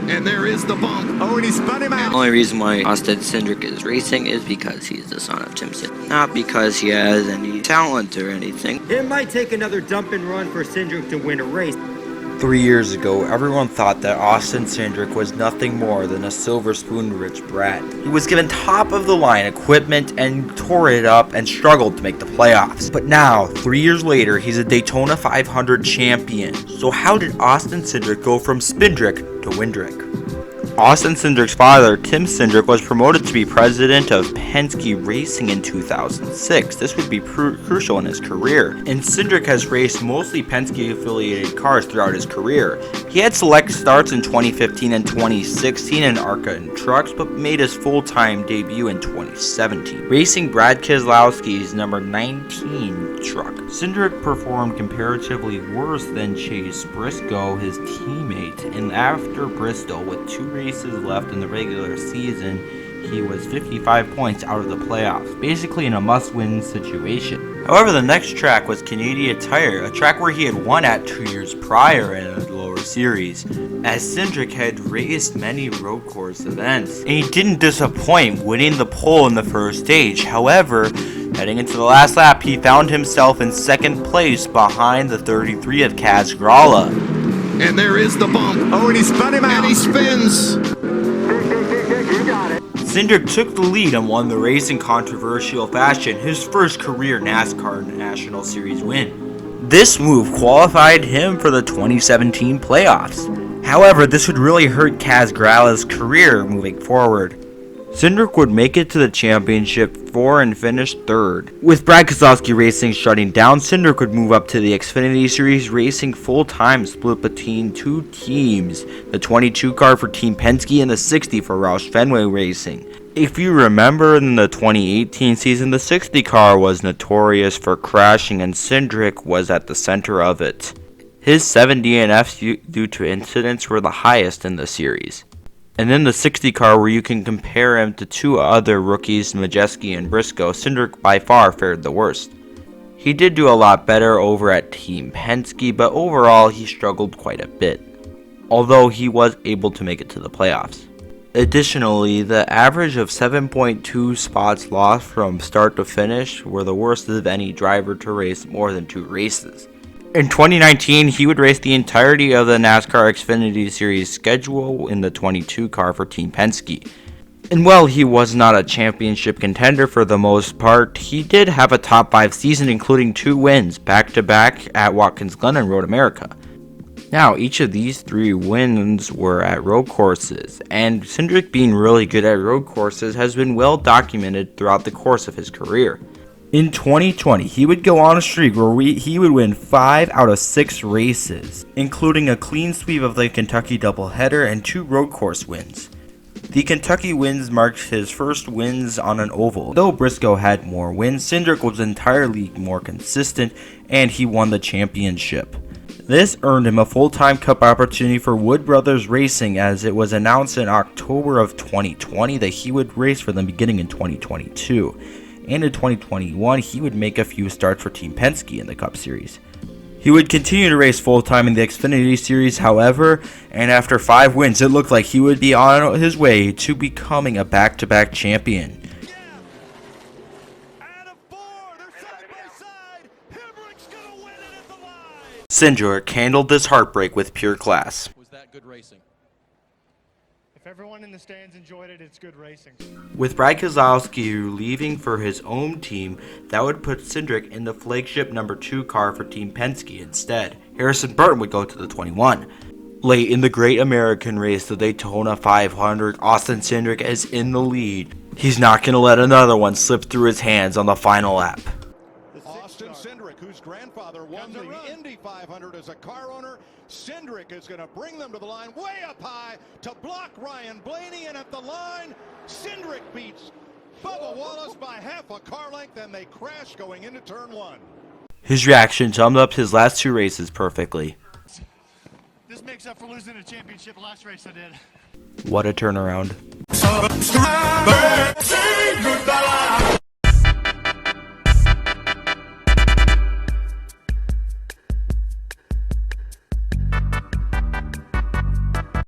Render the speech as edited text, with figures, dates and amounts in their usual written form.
And there is the bump. Oh, and he spun him out. The only reason why Austin Cindric is racing is because he's the son of Tim Cindric, not because he has any talent or anything. It might take another dump and run for Cindric to win a race. 3 years ago, everyone thought that Austin Cindric was nothing more than a silver spoon-rich brat. He was given top-of-the-line equipment and tore it up and struggled to make the playoffs. But now, 3 years later, he's a Daytona 500 champion. So how did Austin Cindric go from Spindric to Windric? Austin Cindric's father, Tim Cindric, was promoted to be president of Penske Racing in 2006. This would be crucial in his career, and Cindric has raced mostly Penske-affiliated cars throughout his career. He had select starts in 2015 and 2016 in ARCA and trucks, but made his full-time debut in 2017, racing Brad Keselowski's number 19 truck. Cindric performed comparatively worse than Chase Briscoe, his teammate, and after Bristol, with 2 races left in the regular season, he was 55 points out of the playoffs, basically in a must-win situation. However, the next track was Canadian Tire, a track where he had won at 2 years prior in a lower series, as Cindric had raced many road course events, and he didn't disappoint, winning the pole in the first stage. However, heading into the last lap, he found himself in second place behind the 33 of Kaz Grala. And there is the bump. Oh, and he spun him out. And he spins. Cindric took the lead and won the race in controversial fashion, his first career NASCAR National Series win. This move qualified him for the 2017 playoffs. However, this would really hurt Kaz Grala's career moving forward. Cindric would make it to the championship 4 and finish 3rd. With Brad Keselowski Racing shutting down, Cindric would move up to the Xfinity Series racing full-time, split between 2 teams, the 22 car for Team Penske and the 60 for Roush Fenway Racing. If you remember, in the 2018 season, the 60 car was notorious for crashing, and Cindric was at the center of it. His 7 DNFs due to incidents were the highest in the series. And then the 60 car, where you can compare him to 2 other rookies, Majeski and Briscoe, Cindric by far fared the worst. He did do a lot better over at Team Penske, but overall he struggled quite a bit, although he was able to make it to the playoffs. Additionally, the average of 7.2 spots lost from start to finish were the worst of any driver to race more than 2 races. In 2019, he would race the entirety of the NASCAR Xfinity Series schedule in the 22 car for Team Penske. And while he was not a championship contender for the most part, he did have a top 5 season, including 2 wins back-to-back at Watkins Glen and Road America. Now, each of these 3 wins were at road courses, and Cindric being really good at road courses has been well documented throughout the course of his career. In 2020, he would go on a streak where he would win 5 out of 6 races, including a clean sweep of the Kentucky doubleheader and 2 road course wins. The Kentucky wins marked his first wins on an oval. Though Briscoe had more wins, Cindric was entirely more consistent, and he won the championship. This earned him a full-time Cup opportunity for Wood Brothers Racing, as it was announced in October of 2020 that he would race for them beginning in 2022. And in 2021, he would make a few starts for Team Penske in the Cup Series. He would continue to race full-time in the Xfinity Series, however, and after 5 wins, it looked like he would be on his way to becoming a back-to-back champion. Cindric handled this heartbreak with pure class. Was that good racing? If everyone in the stands enjoyed it, it's good racing. With Brad Keselowski leaving for his own team, that would put Cindric in the flagship number 2 car for Team Penske instead. Harrison Burton would go to the 21. Late in the Great American Race, the Daytona 500, Austin Cindric is in the lead. He's not going to let another one slip through his hands on the final lap. Austin Cindric, whose grandfather won the Indy 500 as a car owner. Cindric is going to bring them to the line way up high to block Ryan Blaney, and at the line, Cindric beats Bubba Wallace by half a car length, and they crash going into turn 1. His reaction summed up his last 2 races perfectly. This makes up for losing a championship last race I did. What a turnaround. Say goodbye.